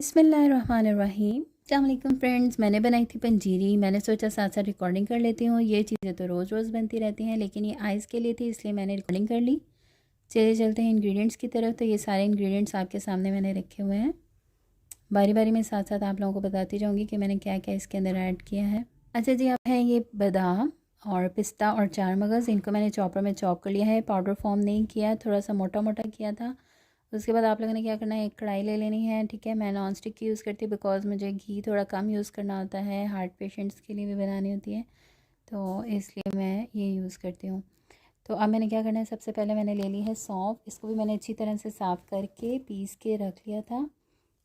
बिस्मिल्लाहिर्रहमानिर्रहीम। अस्सलाम वालेकुम फ्रेंड्स, मैंने बनाई थी पंजीरी। मैंने सोचा साथ साथ रिकॉर्डिंग कर लेती हूँ। ये चीज़ें तो रोज़ रोज़ बनती रहती हैं, लेकिन ये आइस के लिए थी इसलिए मैंने रिकॉर्डिंग कर ली। चले चलते हैं इंग्रेडिएंट्स की तरफ। तो ये सारे इंग्रेडिएंट्स आपके सामने मैंने रखे हुए हैं। बारी बारी में साथ साथ आप लोगों को बताती जाऊँगी कि मैंने क्या क्या इसके अंदर ऐड किया है। अच्छा जी, आप हैं ये बादाम और पिस्ता और चार मगज़, इनको मैंने चॉपर में चॉप कर लिया है। पाउडर फॉर्म नहीं किया, थोड़ा सा मोटा मोटा किया था। उसके बाद आप लोगों ने क्या करना है, एक कढ़ाई ले लेनी है। ठीक है, मैं नॉन स्टिक की यूज़ करती हूँ बिकॉज़ मुझे घी थोड़ा कम यूज़ करना होता है, हार्ट पेशेंट्स के लिए भी बनानी होती है, तो इसलिए मैं ये यूज़ करती हूँ। तो अब मैंने क्या करना है, सबसे पहले मैंने ले ली है सौंफ। इसको भी मैंने अच्छी तरह से साफ़ करके पीस के रख लिया था,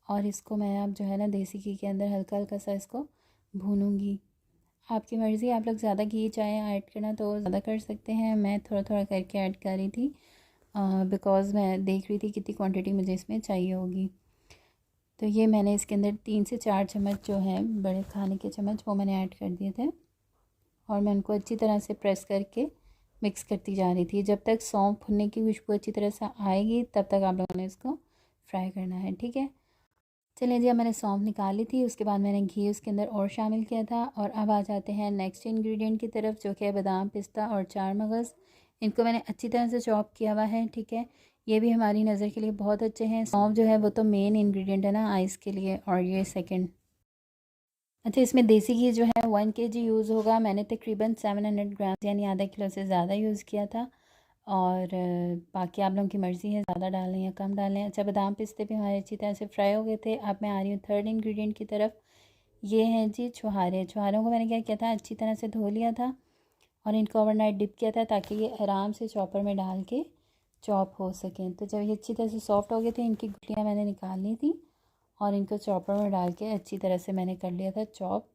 और इसको मैं अब जो है ना देसी घी के अंदर हल्का हल्का सा इसको भूनूंगी। आपकी मर्ज़ी, आप लोग ज़्यादा घी चाहें ऐड करना तो ज़्यादा कर सकते हैं। मैं थोड़ा थोड़ा करके ऐड कर रही थी बिकॉज़ मैं देख रही थी कितनी क्वांटिटी मुझे इसमें चाहिए होगी। तो ये मैंने इसके अंदर 3 से 4 चम्मच जो है बड़े खाने के चम्मच वो मैंने ऐड कर दिए थे, और मैं उनको अच्छी तरह से प्रेस करके मिक्स करती जा रही थी। जब तक सौंफ भुनने की खुशबू अच्छी तरह से आएगी तब तक आप लोगों ने इसको फ्राई करना है। ठीक है, चलिए जी, अब मैंने सौंफ निकाल ली थी। उसके बाद मैंने घी उसके अंदर और शामिल किया था। और अब आ जाते हैं नेक्स्ट इंग्रेडिएंट की तरफ, जो कि है बादाम, पिस्ता और चार मगज़। इनको मैंने अच्छी तरह से चॉप किया हुआ है। ठीक है, ये भी हमारी नज़र के लिए बहुत अच्छे हैं। सौंफ जो है वो तो मेन इंग्रेडिएंट है ना आइस के लिए, और ये सेकंड। अच्छा, इसमें देसी घी जो है 1 kg यूज़ होगा। मैंने तकरीबन 700 ग्राम यानी आधा किलो से ज़्यादा यूज़ किया था। और बाकी आप लोगों की मर्ज़ी है ज़्यादा डालें या कम डालें। अच्छा, बादाम पिस्ते भी हमारे अच्छी तरह से फ्राई हो गए थे। अब मैं आ रही हूँ थर्ड इंग्रेडिएंट की तरफ। ये हैं जी छुहारे। छुहारों को मैंने क्या किया था, अच्छी तरह से धो लिया था और इनको ओवरनाइट डिप किया था ताकि ये आराम से चॉपर में डाल के चॉप हो सकें। तो जब ये अच्छी तरह से सॉफ्ट हो गए थे, इनकी गुठलियाँ मैंने निकाल ली थी और इनको चॉपर में डाल के अच्छी तरह से मैंने कर लिया था चॉप।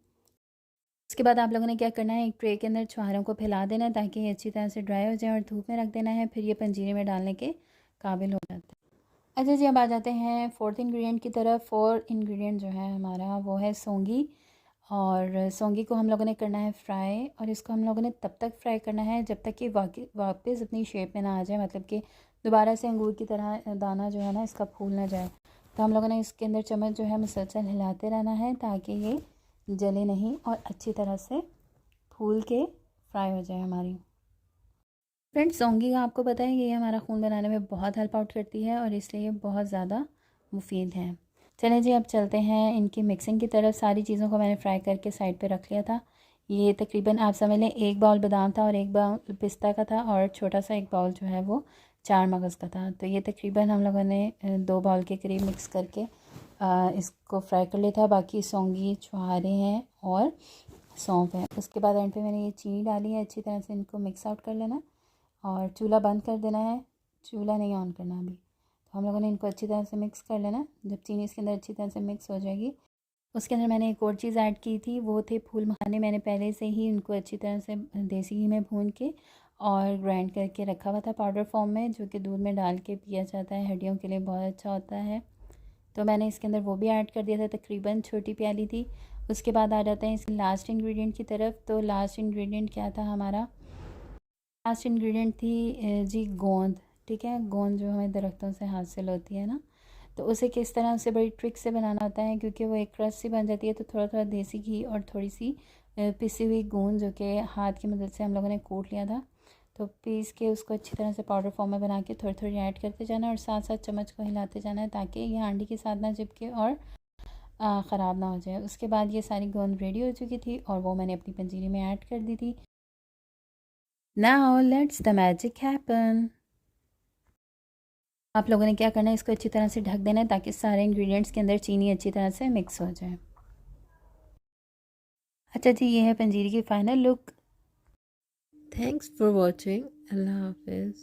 उसके बाद आप लोगों ने क्या करना है, एक ट्रे के अंदर छुहारों को फैला देना है ताकि ये अच्छी तरह से ड्राई हो जाए, और धूप में रख देना है। फिर ये पंजीरे में डालने के काबिल हो जाता है। अच्छा जी, अब आ जाते हैं फोर्थ इंग्रेडिएंट की तरफ। फोर्थ इंग्रेडिएंट जो है हमारा वो है सौंगी। और सौंगी को हम लोगों ने करना है फ्राई, और इसको हम लोगों ने तब तक फ्राई करना है जब तक कि वापस अपनी शेप में ना आ जाए, मतलब कि दोबारा से अंगूर की तरह दाना जो है ना इसका फूल ना जाए। तो हम लोगों ने इसके अंदर चम्मच जो है मुसलसल हिलाते रहना है ताकि ये जले नहीं और अच्छी तरह से फूल के फ्राई हो जाए हमारी। फ्रेंड्स, सौंगी का आपको पता है ये हमारा खून बनाने में बहुत हेल्प आउट करती है, और इसलिए ये बहुत ज़्यादा मुफीद है। चलें जी, अब चलते हैं इनकी मिक्सिंग की तरफ। सारी चीज़ों को मैंने फ्राई करके साइड पे रख लिया था। ये तकरीबन आप समझ लें 1 बाउल बादाम था और 1 बाउल पिस्ता का था, और छोटा सा 1 बाउल जो है वो चार मगज़ का था। तो ये तकरीबन हम लोगों ने 2 बाउल के करीब मिक्स करके इसको फ्राई कर लिया था। बाकी सौंगी, छुहारे हैं और सौंफ है। उसके बाद एंड पे मैंने ये चीनी डाली है। अच्छी तरह से इनको मिक्स आउट कर लेना, और चूल्हा बंद कर देना है, चूल्हा नहीं ऑन करना अभी। तो हम लोगों ने इनको अच्छी तरह से मिक्स कर लेना। जब चीनी इसके अंदर अच्छी तरह से मिक्स हो जाएगी, उसके अंदर मैंने एक और चीज़ ऐड की थी, वो थे फूल मखाने। मैंने पहले से ही इनको अच्छी तरह से देसी घी में भून के और ग्राइंड करके रखा हुआ था पाउडर फॉर्म में, जो कि दूध में डाल के पिया जाता है, हड्डियों के लिए बहुत अच्छा होता है। तो मैंने इसके अंदर वो भी ऐड कर दिया था, तकरीबन छोटी प्याली थी। उसके बाद आ जाते हैं इसके लास्ट इंग्रेडिएंट की तरफ। तो लास्ट इंग्रेडिएंट क्या था हमारा, लास्ट इंग्रेडिएंट थी जी गोंद। ठीक है, गोंद जो हमें दरख्तों से हासिल होती है ना, तो उसे किस तरह से बड़ी ट्रिक से बनाना होता है, क्योंकि वो एक क्रस्ट सी बन जाती है। तो थोड़ा थोड़ा देसी घी और थोड़ी सी पिसी हुई गोंद, जो कि हाथ की मदद से हम लोगों ने कूट लिया था, तो पीस के उसको अच्छी तरह से पाउडर फॉर्म में बना के थोड़ी थोड़ी ऐड करते जाना, और साथ साथ चम्मच को हिलाते जाना है ताकि ये हांडी के साथ ना चिपके और ख़राब ना हो जाए। उसके बाद ये सारी गोंद रेडी हो चुकी थी, और वो मैंने अपनी पंजीरी में ऐड कर दी थी। Now let's the magic happen. आप लोगों ने क्या करना है, इसको अच्छी तरह से ढक देना है ताकि सारे इंग्रेडिएंट्स के अंदर चीनी अच्छी तरह से मिक्स हो जाए। अच्छा जी, ये है पंजीरी की final look. Thanks for watching. अल्लाह हाफिज़।